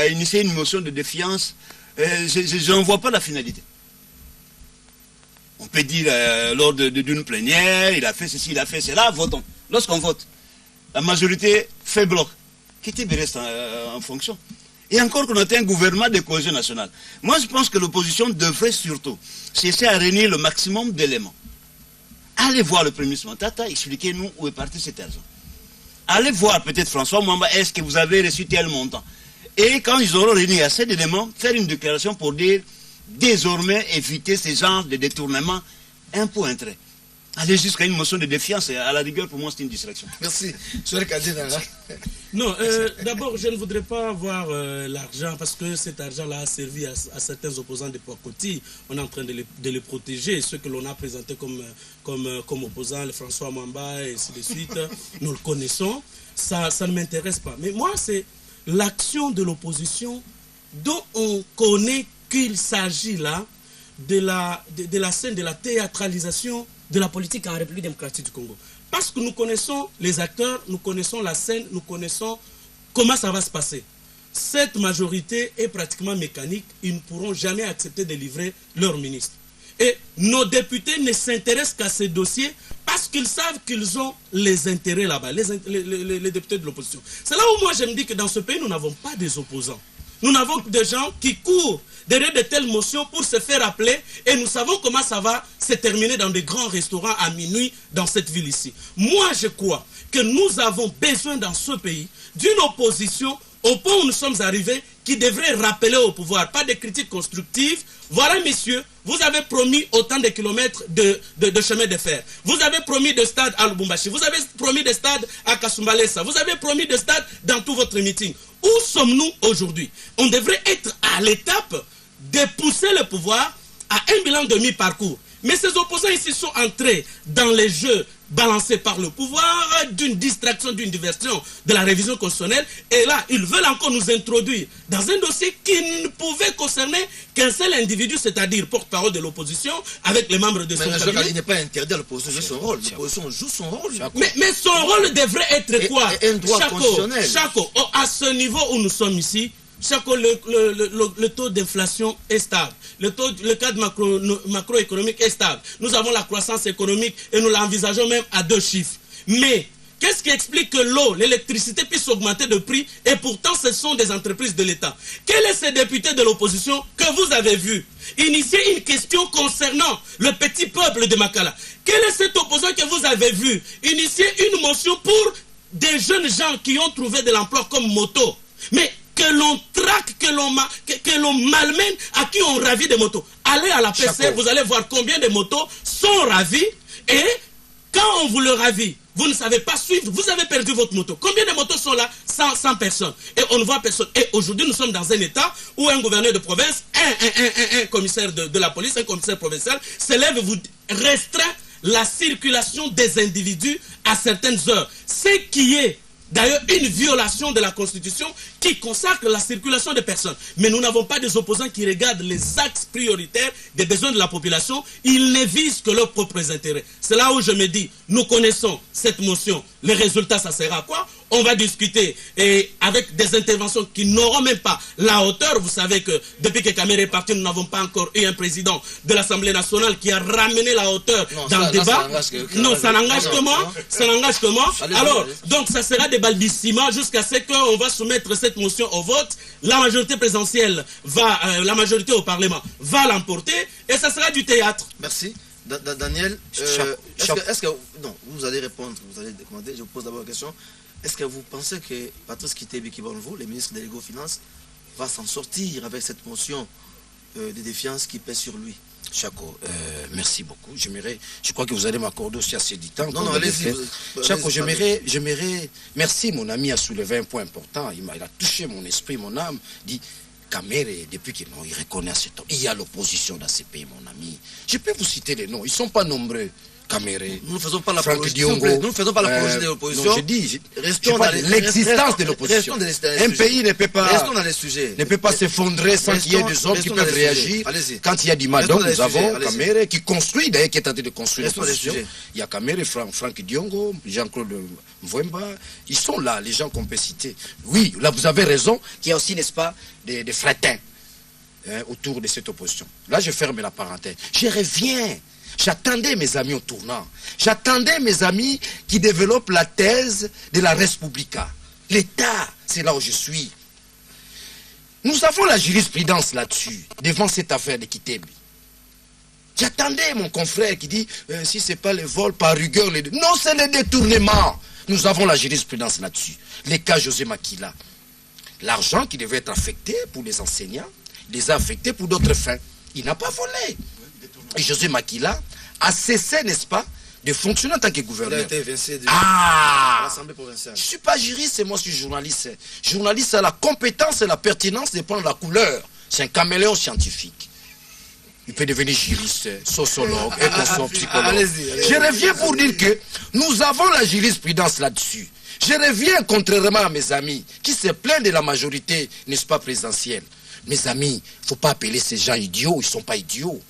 C: initier une motion de défiance, je n'en vois pas la finalité. On peut dire, lors d'une plénière, il a fait ceci, il a fait cela, votons. Lorsqu'on vote, la majorité fait bloc. Kitebi reste en fonction. Et encore qu'on ait un gouvernement de cohésion nationale. Moi, je pense que l'opposition devrait surtout cesser à réunir le maximum d'éléments. Allez voir le Premier ministre Matata, expliquez-nous où est parti cet argent. Allez voir peut-être François Mwamba, est-ce que vous avez reçu tel montant? Et quand ils auront réuni assez d'éléments, faire une déclaration pour dire désormais éviter ce genre de détournement, un point trait. Aller jusqu'à une motion de défiance, à la rigueur, pour moi, c'est une distraction.
A: Merci.
B: Non, d'abord, je ne voudrais pas avoir l'argent, parce que cet argent-là a servi à certains opposants de Poakoti. On est en train de les protéger. Ceux que l'on a présentés comme opposants, le François Mwamba et ainsi de suite, nous le connaissons. Ça ne m'intéresse pas. Mais moi, c'est l'action de l'opposition dont on connaît qu'il s'agit là de la scène de la théâtralisation de la politique en République démocratique du Congo. Parce que nous connaissons les acteurs, nous connaissons la scène, nous connaissons comment ça va se passer. Cette majorité est pratiquement mécanique, ils ne pourront jamais accepter de livrer leur ministre. Et nos députés ne s'intéressent qu'à ces dossiers parce qu'ils savent qu'ils ont les intérêts là-bas, les députés de l'opposition. C'est là où moi je me dis que dans ce pays, nous n'avons pas des opposants. Nous n'avons que des gens qui courent derrière de telles motions pour se faire appeler et nous savons comment ça va se terminer dans des grands restaurants à minuit dans cette ville ici. Moi, je crois que nous avons besoin dans ce pays d'une opposition au point où nous sommes arrivés qui devrait rappeler au pouvoir, pas des critiques constructives. Voilà, messieurs, vous avez promis autant de kilomètres de chemin de fer. Vous avez promis de stade à Lubumbashi. Vous avez promis de stade à Kasumbalesa. Vous avez promis de stade dans tout votre meeting. Où sommes-nous aujourd'hui? On devrait être à l'étape de pousser le pouvoir à un bilan de mi-parcours. Mais ces opposants ici sont entrés dans les jeux balancés par le pouvoir, d'une distraction, d'une diversion de la révision constitutionnelle. Et là, ils veulent encore nous introduire dans un dossier qui ne pouvait concerner qu'un seul individu, c'est-à-dire porte-parole de l'opposition, avec les membres de son cabinet.
A: Il n'est pas interdit à l'opposition de jouer son rôle. L'opposition joue son rôle.
B: Mais son rôle devrait être quoi?
A: Un droit constitutionnel.
B: Chaco, à ce niveau où nous sommes ici, Chaco, le taux d'inflation est stable. Le cadre macroéconomique est stable. Nous avons la croissance économique et nous l'envisageons même à 2 chiffres. Mais Qu'est-ce qui explique que l'eau, l'électricité puisse augmenter de prix et pourtant ce sont des entreprises de l'État? Quel est ce député de l'opposition que vous avez vu initier une question concernant le petit peuple de Makala? Quel est cet opposant que vous avez vu initier une motion pour des jeunes gens qui ont trouvé de l'emploi comme moto, mais que l'on traque, que l'on malmène, à qui on ravit des motos? Allez à la PCR, vous allez voir combien de motos sont ravies, et quand on vous le ravit, vous ne savez pas suivre, vous avez perdu votre moto. Combien de motos sont là? 100 personnes. Et on ne voit personne. Et aujourd'hui, nous sommes dans un état où un gouverneur de province, un commissaire de la police, un commissaire provincial, se lève et vous restreint la circulation des individus à certaines heures. Ce qui est d'ailleurs une violation de la Constitution qui consacre la circulation des personnes. Mais nous n'avons pas des opposants qui regardent les axes prioritaires des besoins de la population. Ils ne visent que leurs propres intérêts. C'est là où je me dis, nous connaissons cette motion. Le résultat, ça sera quoi? On va discuter et avec des interventions qui n'auront même pas la hauteur. Vous savez que depuis que Kamere est parti, nous n'avons pas encore eu un président de l'Assemblée nationale qui a ramené la hauteur dans le débat. Non, ça n'engage que moi. Ça n'engage que moi. Alors, donc ça sera des balbutiements jusqu'à ce qu'on va soumettre cette motion au vote. La majorité présidentielle va, la majorité au Parlement va l'emporter et ça sera du théâtre.
A: Merci. Daniel, est-ce que... Non, vous allez répondre, vous allez demander. Je vous pose d'abord la question. Est-ce que vous pensez que Patrice Kitebi Kibanvo, le ministre délégué aux Finances, va s'en sortir avec cette motion de défiance qui pèse sur lui?
D: Chako, merci beaucoup. Je crois que vous allez m'accorder aussi assez du temps.
A: Non, allez-y.
D: Chako, j'aimerais... Merci, mon ami a soulevé un point important. Il a touché mon esprit, mon âme. Dit, Kamere, depuis qu'il reconnaît cet homme, il y a l'opposition dans ces pays, mon ami. Je peux vous citer les noms. Ils ne sont pas nombreux. Kamere,
A: nous ne faisons pas la
D: Franck Diongo,
A: nous ne faisons pas l'apologie de l'opposition.
D: Je dis, l'existence de l'opposition. Un pays ne peut pas, s'effondrer sans qu'il y ait des hommes qui peuvent réagir quand il y a du mal. Donc nous avons Kamere qui construit, d'ailleurs qui est en train de construire l'opposition. Il y a Kamere, Franck Diongo, Jean-Claude Mvouemba. Ils sont là, les gens qu'on peut citer. Oui, là vous avez raison, qu'il y a aussi, n'est-ce pas, des frétins autour de cette opposition. Là je ferme la parenthèse. Je reviens. J'attendais mes amis au tournant. J'attendais mes amis qui développent la thèse de la Res Publica. L'État, c'est là où je suis. Nous avons la jurisprudence là-dessus, devant cette affaire de Kitebi. J'attendais mon confrère qui dit, si ce n'est pas le vol, par rigueur, non, c'est le détournement. Nous avons la jurisprudence là-dessus. Les cas José Makila. L'argent qui devait être affecté pour les enseignants, les a affectés pour d'autres fins. Il n'a pas volé. Et José Makila a cessé, n'est-ce pas, de fonctionner en tant que gouverneur.
A: Il a été évincé de l'Assemblée provinciale. Je
D: ne suis pas juriste, moi je suis journaliste. Journaliste a la compétence et la pertinence de prendre la couleur. C'est un caméléon scientifique. Il peut devenir juriste, sociologue, écossais, psychologue. Je reviens pour dire que nous avons la jurisprudence là-dessus. Je reviens contrairement à mes amis qui se plaignent de la majorité, n'est-ce pas, présidentielle. Mes amis, il ne faut pas appeler ces gens idiots, ils ne sont pas idiots.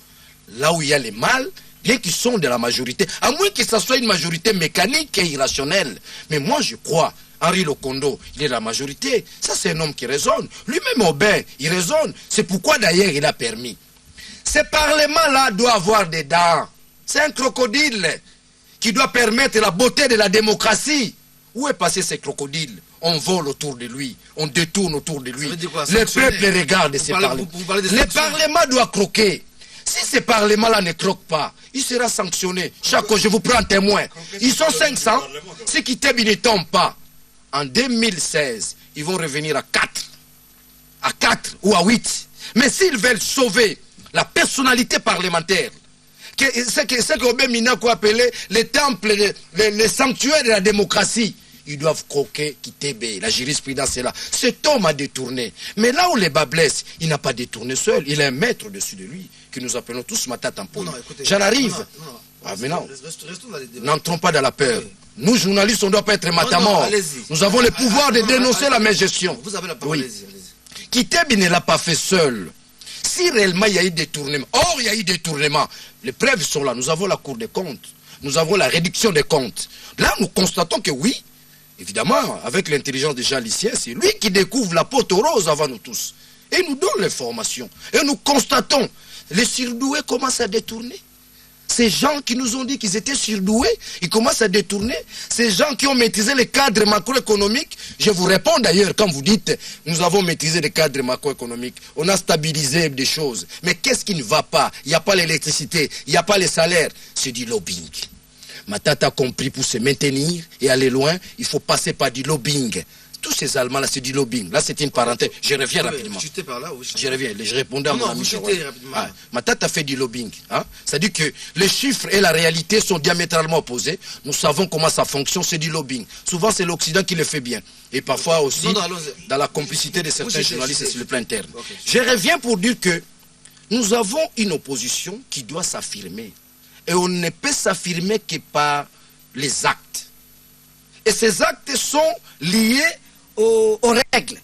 D: Là où il y a les mâles, bien qu'ils sont de la majorité, à moins que ce soit une majorité mécanique et irrationnelle. Mais moi, je crois, Henri Lokondo, il est de la majorité. Ça, c'est un homme qui raisonne. Lui-même, Aubin, il raisonne. C'est pourquoi, d'ailleurs, il a permis. Ce Parlement-là doit avoir des dents. C'est un crocodile qui doit permettre la beauté de la démocratie. Où est passé ce crocodile? On vole autour de lui, on détourne autour de lui. Le peuple regarde ces parlements. Le Parlement doit croquer. Si ce Parlement-là ne croque pas, il sera sanctionné. Chaque jour, je vous prends un témoin. Ils sont 500. Si Kitebi ne tombe pas, en 2016, ils vont revenir à 4. À 4 ou à 8. Mais s'ils veulent sauver la personnalité parlementaire, c'est que Obé Minako appelait les temples, les sanctuaires de la démocratie, ils doivent croquer Kitebi. La jurisprudence est là. Cet homme a détourné. Mais là où les bas blessent, il n'a pas détourné seul. Il a un maître au-dessus de lui, que nous appelons tous Matatampoli. J'en arrive. Maintenant, n'entrons pas dans la peur. Oui. Nous, journalistes, on ne doit pas être matamor. Nous avons le pouvoir de dénoncer la mégestion.
A: Vous avez la parole,
D: oui. Kitebi ne l'a pas fait seul. Si réellement il y a eu détournement, or il y a eu détournement, les preuves sont là. Nous avons la Cour des comptes. Nous avons la réduction des comptes. Là, nous constatons que oui, évidemment, avec l'intelligence de Jean Lissier, c'est lui qui découvre la pote rose avant nous tous. Et nous donne l'information. Et nous constatons, les surdoués commencent à détourner. Ces gens qui nous ont dit qu'ils étaient surdoués, ils commencent à détourner. Ces gens qui ont maîtrisé les cadres macroéconomiques, je vous réponds d'ailleurs quand vous dites nous avons maîtrisé les cadres macroéconomiques, on a stabilisé des choses. Mais qu'est-ce qui ne va pas? Il n'y a pas l'électricité, il n'y a pas les salaires. C'est du lobbying. Matata a compris, pour se maintenir et aller loin, il faut passer par du lobbying. Tous ces Allemands-là, c'est du lobbying. Là, c'est une parenthèse. Je reviens rapidement.
A: Par là,
D: je reviens. Je répondais à mon ami. Matata fait du lobbying. Hein? C'est-à-dire que les chiffres et la réalité sont diamétralement opposés. Nous savons comment ça fonctionne, c'est du lobbying. Souvent, c'est l'Occident qui le fait bien. Et parfois aussi, dans la complicité de certains journalistes sur le plan interne. Je reviens pour dire que nous avons une opposition qui doit s'affirmer. Et on ne peut s'affirmer que par les actes. Et ces actes sont liés aux règles.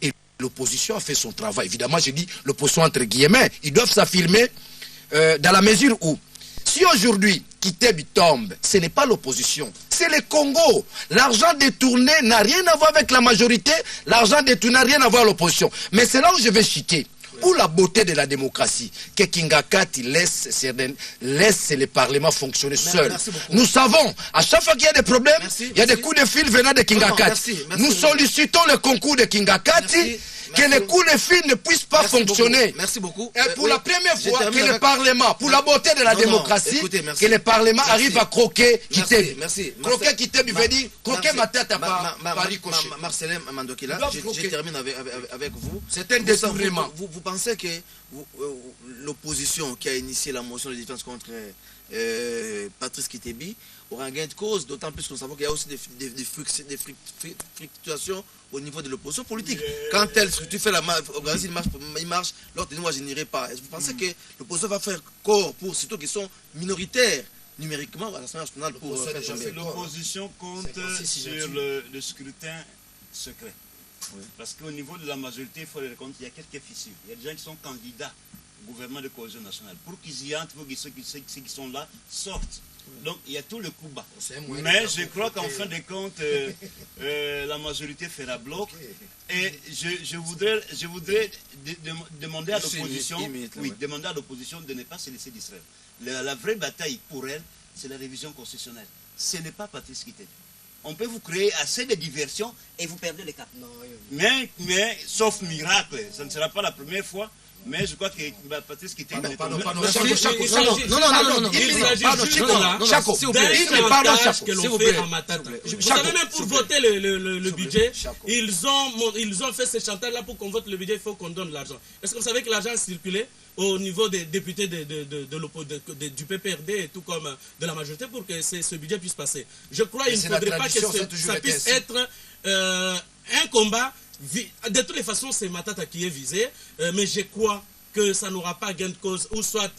D: Et l'opposition a fait son travail. Évidemment, je dis l'opposition entre guillemets. Ils doivent s'affirmer dans la mesure où, si aujourd'hui, Kitebi tombe, ce n'est pas l'opposition, c'est le Congo. L'argent détourné n'a rien à voir avec la majorité, l'argent détourné n'a rien à voir avec l'opposition. Mais c'est là où je vais chiquer. Pour la beauté de la démocratie, que Kingakati laisse le Parlement fonctionner seul. Nous savons, à chaque fois qu'il y a des problèmes, il y a des coups de fil venant de Kingakati. Nous sollicitons le concours de Kingakati, que les coups de fil ne puissent pas fonctionner.
A: Merci beaucoup.
D: Et pour la première fois, que le Parlement, pour la beauté de la démocratie, que le Parlement arrive à croquer Kitebi.
A: Merci.
D: Croquer Kitebi veut dire croquer ma tête à pas ricochet.
A: Marcelin Mandokila, je termine avec vous.
D: C'est un détournement.
A: Vous pensez que l'opposition qui a initié la motion de défense contre Patrice Kitebi aura un gain de cause, d'autant plus que nous savons qu'il y a aussi des fluctuations au niveau de l'opposition politique. Quand elle, tu fais la il marche, l'autre dit moi je n'irai pas. Est-ce que vous pensez que l'opposition va faire corps pour ceux qui sont minoritaires numériquement à l'Assemblée nationale pour faire tomber?
C: L'opposition compte sur le scrutin secret. Oui. Parce qu'au niveau de la majorité, il faut le reconnaître, il y a quelques fissures. Il y a des gens qui sont candidats au gouvernement de cohésion nationale. Pour qu'ils y entrent, il faut que ceux qui sont là sortent. Donc il y a tout le coup bas. Mais je crois qu'en fin de compte, la majorité fera bloc. Et je voudrais demander à l'opposition de ne pas se laisser distraire. La vraie bataille pour elle, c'est la révision constitutionnelle. Ce n'est pas Patrice Kitebi. On peut vous créer assez de diversion et vous perdez le cap. Mais sauf miracle, ça ne sera pas la première fois. Mais je crois que Patrice Kitebi...
A: Pardon,
B: vous savez, même pour voter le budget, ils ont fait ce chantage-là pour qu'on vote le budget, il faut qu'on donne l'argent. Est-ce que vous savez que l'argent a circulé au niveau des députés du PPRD et tout comme de la majorité pour que ce budget puisse passer? Je crois qu'il ne faudrait pas que ça puisse être un combat. De toutes les façons, c'est Matata qui est visé, mais je crois que ça n'aura pas gain de cause, ou soit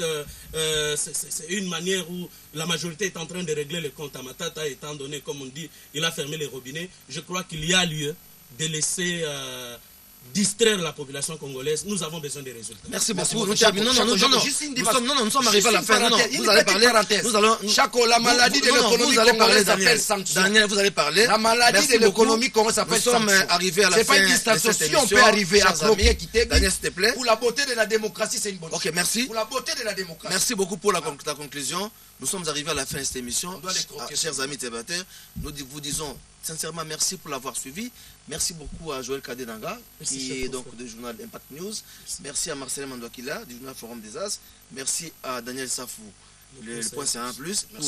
B: c'est une manière où la majorité est en train de régler le compte à Matata, étant donné, comme on dit, il a fermé les robinets. Je crois qu'il y a lieu de laisser distraire la population congolaise. Nous avons besoin des résultats.
A: Merci beaucoup. Nous sommes arrivés à la fin. Vous allez parler.
D: Chaco, la maladie de l'économie congolaise s'appelle sanction.
A: Daniel, vous allez parler.
D: La maladie de l'économie congolaise s'appelle sanction.
A: Nous sommes arrivés à la fin.
D: C'est pas une distraction. Si on peut arriver à croquer Kitebi,
A: Daniel, s'il te plaît.
D: Pour la beauté de la démocratie, c'est une bonne chose.
A: Ok, merci.
D: Pour la beauté de la démocratie.
A: Merci beaucoup pour ta conclusion. Nous sommes arrivés à la fin de cette émission. Chers amis téléspectateurs, nous vous disons sincèrement merci pour l'avoir suivi. Merci beaucoup à Joël Kadedanga, qui est donc du journal Impact News. Merci à Marcelin Mandokila, du journal Forum des As. Merci à Daniel Safou, le point C1+,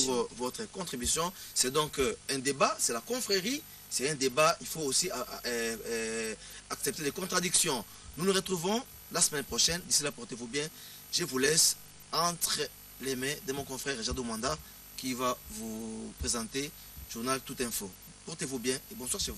A: pour votre contribution. C'est donc un débat, c'est la confrérie, c'est un débat, il faut aussi accepter les contradictions. Nous nous retrouvons la semaine prochaine. D'ici là, portez-vous bien. Je vous laisse entre les mains de mon confrère Jadou Manda qui va vous présenter Journal Tout Info. Portez-vous bien et bonsoir chez vous.